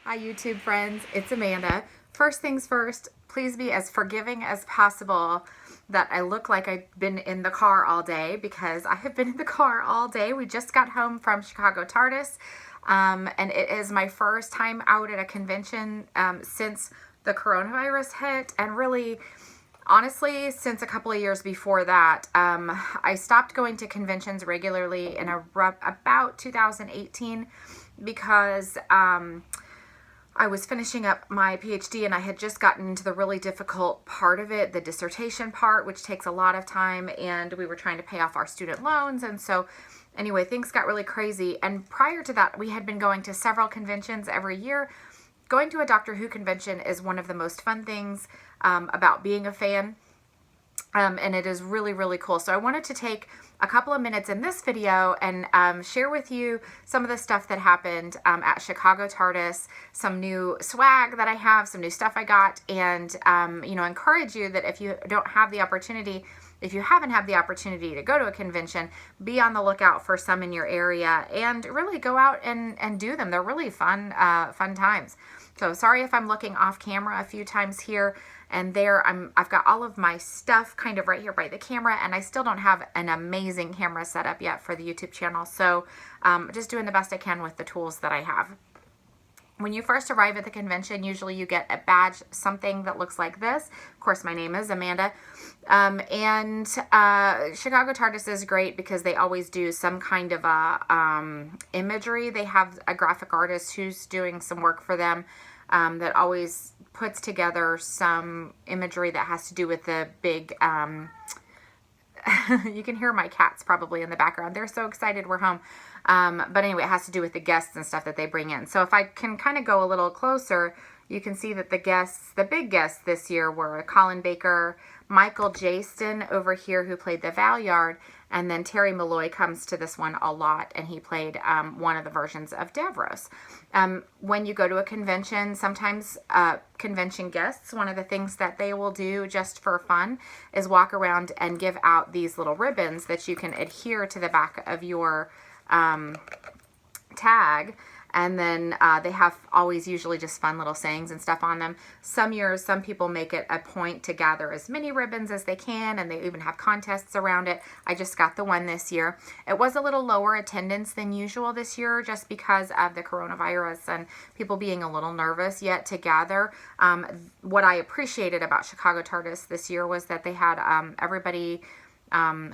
Hi YouTube friends, it's Amanda. First things first, please be as forgiving as possible that I look like I've been in the car all day, because I have been in the car all day. We just got home from Chicago TARDIS, and it is my first time out at a convention since the coronavirus hit, and really honestly since a couple of years before that. I stopped going to conventions regularly in about 2018 because I was finishing up my PhD and I had just gotten into the really difficult part of it, the dissertation part, which takes a lot of time, and we were trying to pay off our student loans. And so anyway, things got really crazy. And prior to that, we had been going to several conventions every year. Going to a Doctor Who convention is one of the most fun things about being a fan. And it is really, really cool. So I wanted to take a couple of minutes in this video and share with you some of the stuff that happened at Chicago TARDIS, some new swag that I have, some new stuff I got, and encourage you that if you don't have the opportunity, if you haven't had the opportunity to go to a convention, be on the lookout for some in your area and really go out and do them. They're really fun times. So sorry if I'm looking off camera a few times here and there. I've got all of my stuff kind of right here by the camera, and I still don't have an amazing camera set up yet for the YouTube channel. So just doing the best I can with the tools that I have. When you first arrive at the convention, usually you get a badge, something that looks like this. Of course, my name is Amanda. And Chicago TARDIS is great because they always do some kind of a imagery. They have a graphic artist who's doing some work for them that always puts together some imagery that has to do with the big... you can hear my cats probably in the background. They're so excited we're home. But anyway, it has to do with the guests and stuff that they bring in. So if I can kind of go a little closer, you can see that the big guests this year were Colin Baker, Michael Jaston over here, who played the Valyard, and then Terry Malloy comes to this one a lot, and he played one of the versions of Davros. When you go to a convention, sometimes convention guests, one of the things that they will do just for fun is walk around and give out these little ribbons that you can adhere to the back of your tag. And then they have always usually just fun little sayings and stuff on them. Some years, some people make it a point to gather as many ribbons as they can, and they even have contests around it. I just got the one this year. It was a little lower attendance than usual this year just because of the coronavirus and people being a little nervous yet to gather. What I appreciated about Chicago TARDIS this year was that they had everybody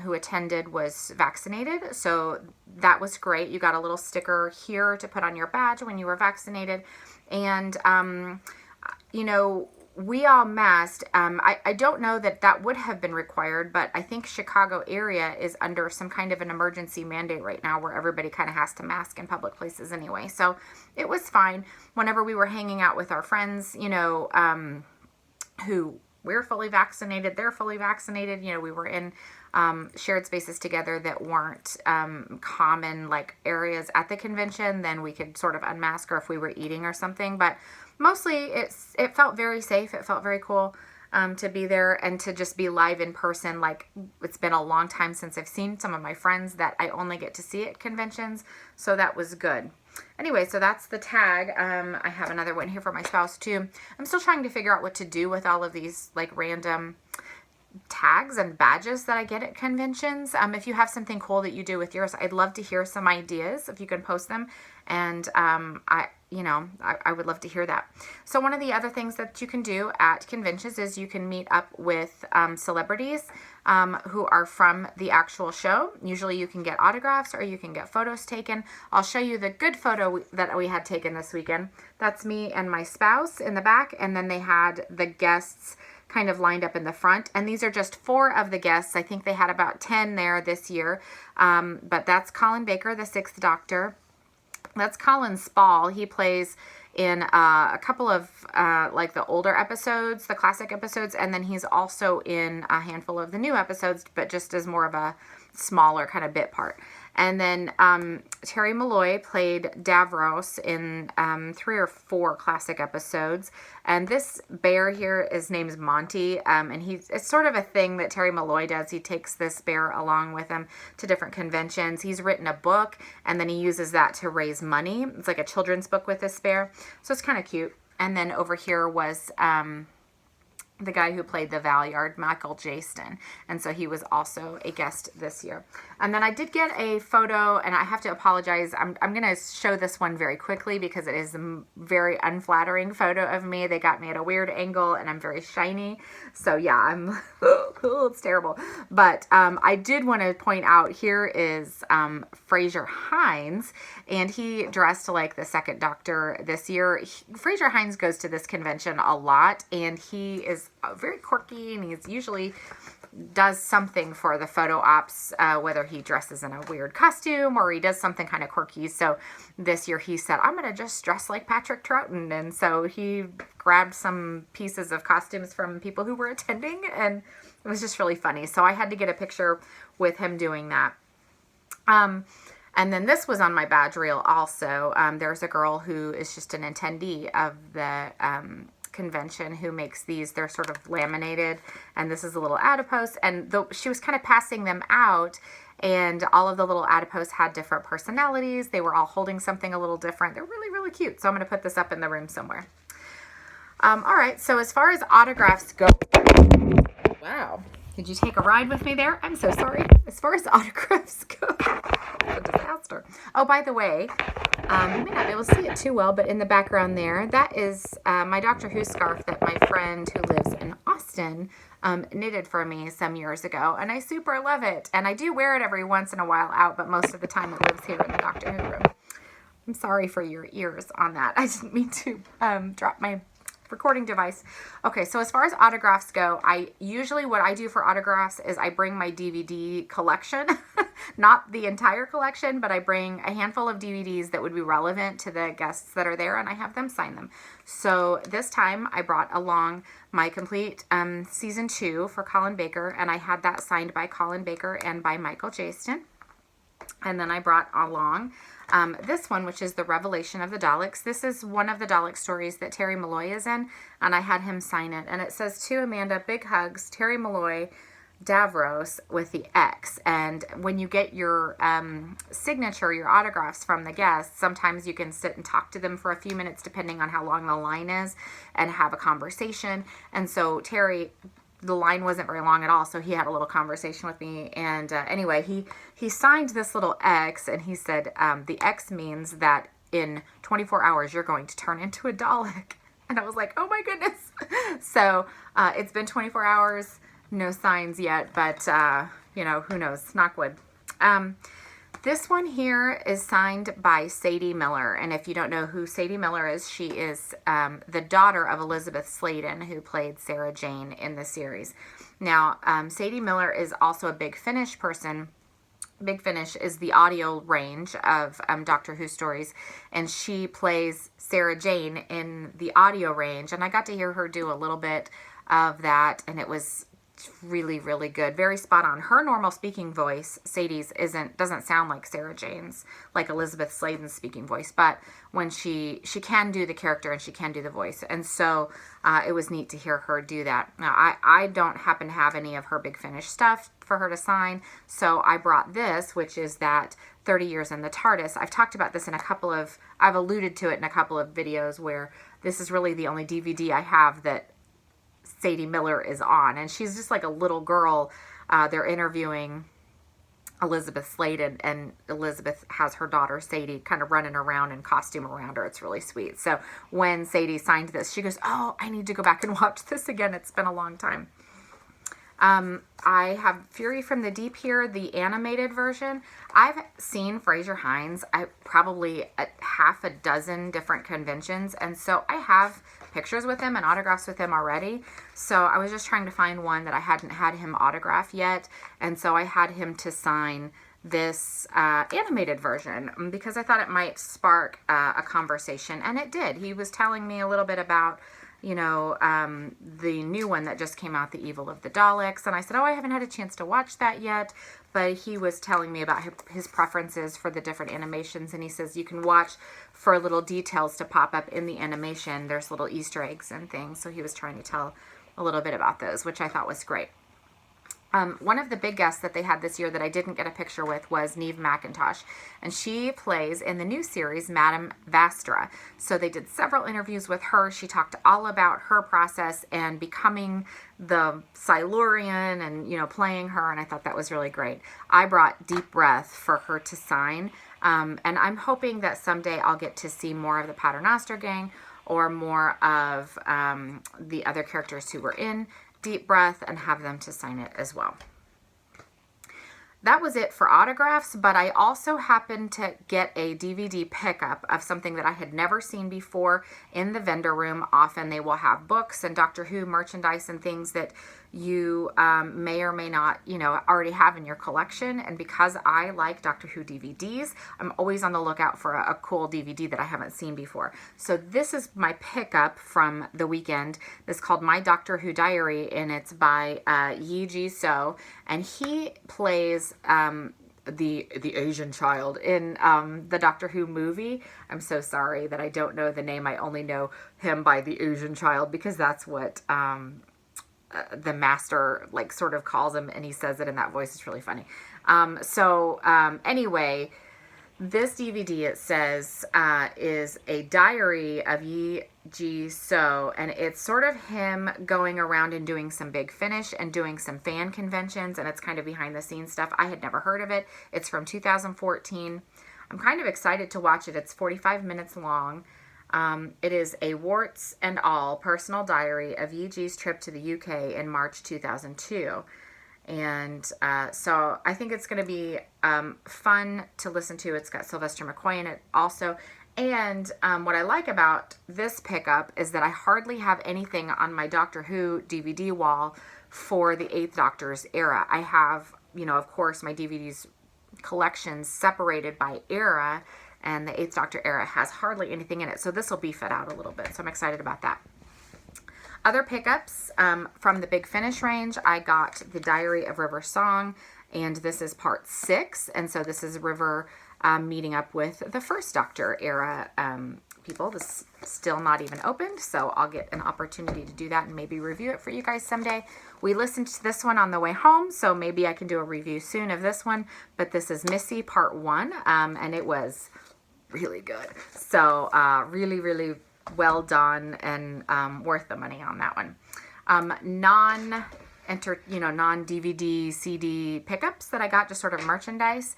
who attended was vaccinated, so that was great. You got a little sticker here to put on your badge when you were vaccinated, and we all masked. I don't know that would have been required, but I think Chicago area is under some kind of an emergency mandate right now where everybody kind of has to mask in public places anyway, so it was fine. Whenever we were hanging out with our friends, who we're fully vaccinated, they're fully vaccinated, we were in shared spaces together that weren't common like areas at the convention, then we could sort of unmask, or if we were eating or something. But mostly it felt very safe. It felt very cool to be there and to just be live in person. Like, it's been a long time since I've seen some of my friends that I only get to see at conventions, so that was good. Anyway, so that's the tag. I have another one here for my spouse too. I'm still trying to figure out what to do with all of these like random tags and badges that I get at conventions. If you have something cool that you do with yours, I'd love to hear some ideas if you can post them, and I would love to hear that. So one of the other things that you can do at conventions is you can meet up with celebrities who are from the actual show. Usually you can get autographs or you can get photos taken. I'll show you the good photo that we had taken this weekend. That's me and my spouse in the back, and then they had the guests kind of lined up in the front, and these are just 4 of the guests. I think they had about 10 there this year, but that's Colin Baker, the 6th Doctor. That's Colin Spall. He plays in a couple of like the older episodes, the classic episodes, and then he's also in a handful of the new episodes, but just as more of a smaller kind of bit part. And then Terry Malloy played Davros in 3 or 4 classic episodes. And this bear here, his name's Monty, and it's sort of a thing that Terry Malloy does. He takes this bear along with him to different conventions. He's written a book, and then he uses that to raise money. It's like a children's book with this bear, so it's kind of cute. And then over here was the guy who played the Valyard, Michael Jaston, and so he was also a guest this year. And then I did get a photo, and I have to apologize. I'm going to show this one very quickly because it is a very unflattering photo of me. They got me at a weird angle, and I'm very shiny. So yeah, I'm it's terrible. But I did want to point out here is Fraser Hines, and he dressed like the second Doctor this year. Fraser Hines goes to this convention a lot, and he is very quirky, and he's usually does something for the photo ops, whether he dresses in a weird costume or he does something kind of quirky. So this year he said, I'm going to just dress like Patrick Troughton. And so he grabbed some pieces of costumes from people who were attending, and it was just really funny. So I had to get a picture with him doing that. And then this was on my badge reel also. There's a girl who is just an attendee of the convention who makes these. They're sort of laminated, and this is a little adipose, and she was kind of passing them out, and all of the little adipose had different personalities. They were all holding something a little different. They're really, really cute. So I'm going to put this up in the room somewhere. All right, so as far as autographs go, wow, did you take a ride with me there? I'm so sorry. As far as autographs go, it's a disaster. Oh, by the way, you may not be able to see it too well, but in the background there, that is my Doctor Who scarf that my friend who lives in Austin knitted for me some years ago, and I super love it. And I do wear it every once in a while out, but most of the time it lives here in the Doctor Who room. I'm sorry for your ears on that. I didn't mean to drop my recording device. Okay, so as far as autographs go, what I do for autographs is I bring my DVD collection, not the entire collection, but I bring a handful of DVDs that would be relevant to the guests that are there, and I have them sign them. So this time I brought along my complete season 2 for Colin Baker, and I had that signed by Colin Baker and by Michael Jaston. And then I brought along this one, which is The Revelation of the Daleks. This is one of the Dalek stories that Terry Malloy is in, and I had him sign it. And it says, to Amanda, big hugs, Terry Malloy, Davros, with the X. And when you get your signature, your autographs from the guests, sometimes you can sit and talk to them for a few minutes, depending on how long the line is, and have a conversation. And so Terry, the line wasn't very long at all, so he had a little conversation with me. And anyway, he signed this little X, and he said, the X means that in 24 hours you're going to turn into a Dalek. And I was like, oh my goodness. So it's been 24 hours, no signs yet, but who knows, knock wood. This one here is signed by Sadie Miller, and if you don't know who Sadie Miller is, she is the daughter of Elizabeth Sladen, who played Sarah Jane in the series. Now, Sadie Miller is also a Big Finish person. Big Finish is the audio range of Doctor Who stories, and she plays Sarah Jane in the audio range, and I got to hear her do a little bit of that, and it was really, really good. Very spot on. Her normal speaking voice, Sadie's, doesn't sound like Sarah Jane's, like Elizabeth Sladen's speaking voice, but when she can do the character and she can do the voice, and so it was neat to hear her do that. Now, I don't happen to have any of her Big Finish stuff for her to sign, so I brought this, which is that 30 Years in the TARDIS. I've talked about this I've alluded to it in a couple of videos where this is really the only DVD I have that Sadie Miller is on, and she's just like a little girl. They're interviewing Elizabeth Sladen, and Elizabeth has her daughter Sadie kind of running around in costume around her. It's really sweet. So when Sadie signed this, she goes, oh, I need to go back and watch this again. It's been a long time. I have Fury from the Deep here, the animated version. I've seen Fraser Hines probably at half a dozen different conventions, and so I have pictures with him and autographs with him already. So I was just trying to find one that I hadn't had him autograph yet, and so I had him to sign this animated version because I thought it might spark a conversation, and it did. He was telling me a little bit about the new one that just came out, The Evil of the Daleks. And I said, oh, I haven't had a chance to watch that yet. But he was telling me about his preferences for the different animations. And he says you can watch for little details to pop up in the animation. There's little Easter eggs and things. So he was trying to tell a little bit about those, which I thought was great. One of the big guests that they had this year that I didn't get a picture with was Neve McIntosh, and she plays in the new series Madame Vastra. So they did several interviews with her. She talked all about her process and becoming the Silurian and, playing her, and I thought that was really great. I brought Deep Breath for her to sign, and I'm hoping that someday I'll get to see more of the Paternoster gang or more of the other characters who were in Deep Breath and have them to sign it as well. That was it for autographs, but I also happened to get a DVD pickup of something that I had never seen before in the vendor room. Often they will have books and Doctor Who merchandise and things that you may or may not, already have in your collection. And because I like Doctor Who DVDs, I'm always on the lookout for a cool DVD that I haven't seen before. So this is my pickup from the weekend. It's called My Doctor Who Diary, and it's by Yi Ji So, and he plays the Asian child in the Doctor Who movie. I'm so sorry that I don't know the name. I only know him by the Asian child because that's what the master sort of calls him, and he says it in that voice. It's really funny. Anyway, this DVD, it says, is a diary of Yi Ji So, and it's sort of him going around and doing some Big Finish and doing some fan conventions, and it's kind of behind the scenes stuff. I had never heard of it. It's from 2014. I'm kind of excited to watch it. It's 45 minutes long. It is a warts and all personal diary of Yi Ji's trip to the UK in March 2002. And so I think it's going to be fun to listen to. It's got Sylvester McCoy in it also. And what I like about this pickup is that I hardly have anything on my Doctor Who DVD wall for the 8th Doctor's era. I have, of course, my DVDs collections separated by era, and the 8th Doctor era has hardly anything in it. So this will beef it out a little bit. So I'm excited about that. Other pickups from the Big Finish range, I got the Diary of River Song, and this is part 6. And so this is River meeting up with the first Doctor era people. This is still not even opened, so I'll get an opportunity to do that and maybe review it for you guys someday. We listened to this one on the way home, so maybe I can do a review soon of this one. But this is Missy part 1, and it was really good. So really, really well done, and worth the money on that one. Non-DVD CD pickups that I got, just sort of merchandise.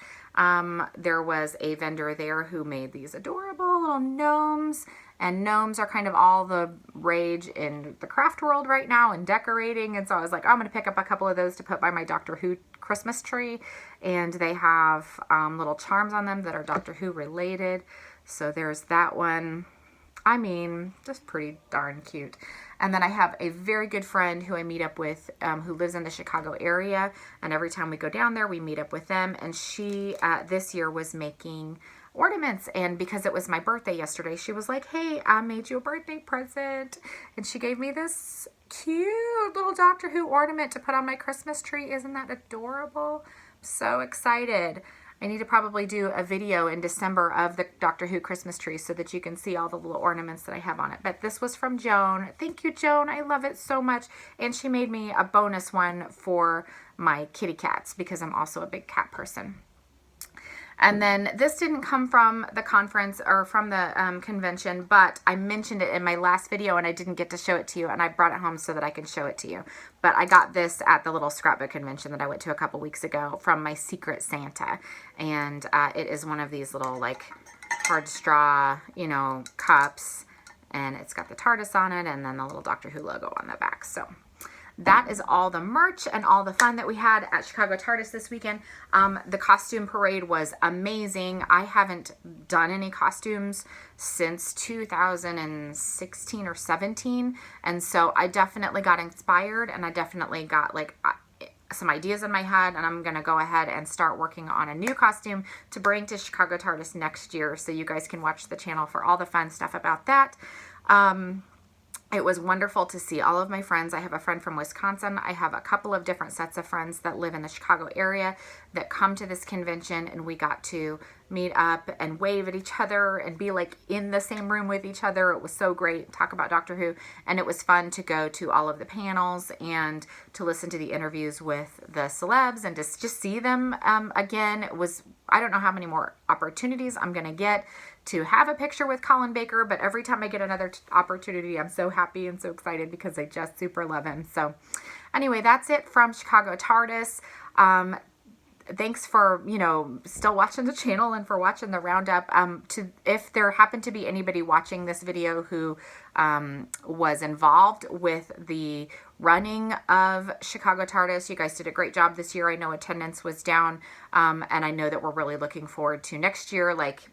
There was a vendor there who made these adorable little gnomes, and gnomes are kind of all the rage in the craft world right now and decorating. And so I was like, I'm going to pick up a couple of those to put by my Doctor Who Christmas tree. And they have little charms on them that are Doctor Who related. So there's that one. I mean, just pretty darn cute. And then I have a very good friend who I meet up with who lives in the Chicago area. And every time we go down there, we meet up with them. And she, this year, was making ornaments. And because it was my birthday yesterday, she was like, hey, I made you a birthday present. And she gave me this cute little Doctor Who ornament to put on my Christmas tree. Isn't that adorable? I'm so excited. I need to probably do a video in December of the Doctor Who Christmas tree so that you can see all the little ornaments that I have on it. But this was from Joan. Thank you, Joan. I love it so much. And she made me a bonus one for my kitty cats because I'm also a big cat person. And then this didn't come from the conference or from the convention, but I mentioned it in my last video and I didn't get to show it to you, and I brought it home so that I can show it to you. But I got this at the little scrapbook convention that I went to a couple weeks ago from my Secret Santa. And it is one of these little hard straw, cups, and it's got the TARDIS on it and then the little Doctor Who logo on the back. So that is all the merch and all the fun that we had at Chicago TARDIS this weekend. The costume parade was amazing. I haven't done any costumes since 2016 or 17. And so I definitely got inspired, and I definitely got some ideas in my head, and I'm going to go ahead and start working on a new costume to bring to Chicago TARDIS next year. So you guys can watch the channel for all the fun stuff about that. It was wonderful to see all of my friends. I have a friend from Wisconsin. I have a couple of different sets of friends that live in the Chicago area that come to this convention, and we got to meet up and wave at each other and be like in the same room with each other. It was so great. Talk about Doctor Who. And it was fun to go to all of the panels and to listen to the interviews with the celebs and just see them again. It was, I don't know how many more opportunities I'm going to get to have a picture with Colin Baker, but every time I get another opportunity, I'm so happy and so excited because I just super love him. So anyway, that's it from Chicago TARDIS. Thanks for, still watching the channel and for watching the roundup. If there happened to be anybody watching this video who was involved with the running of Chicago TARDIS, you guys did a great job this year. I know attendance was down, and I know that we're really looking forward to next year, like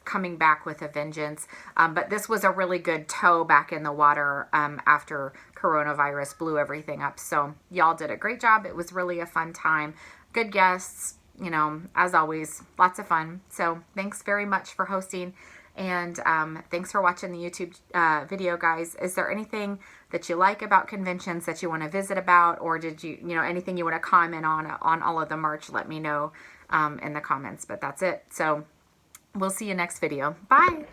coming back with a vengeance. But this was a really good toe back in the water after coronavirus blew everything up. So y'all did a great job. It was really a fun time. Good guests, as always, lots of fun. So thanks very much for hosting, and thanks for watching the YouTube video, guys. Is there anything that you like about conventions that you want to visit about, or did you, anything you want to comment on all of the merch? Let me know in the comments, but that's it. So we'll see you next video. Bye.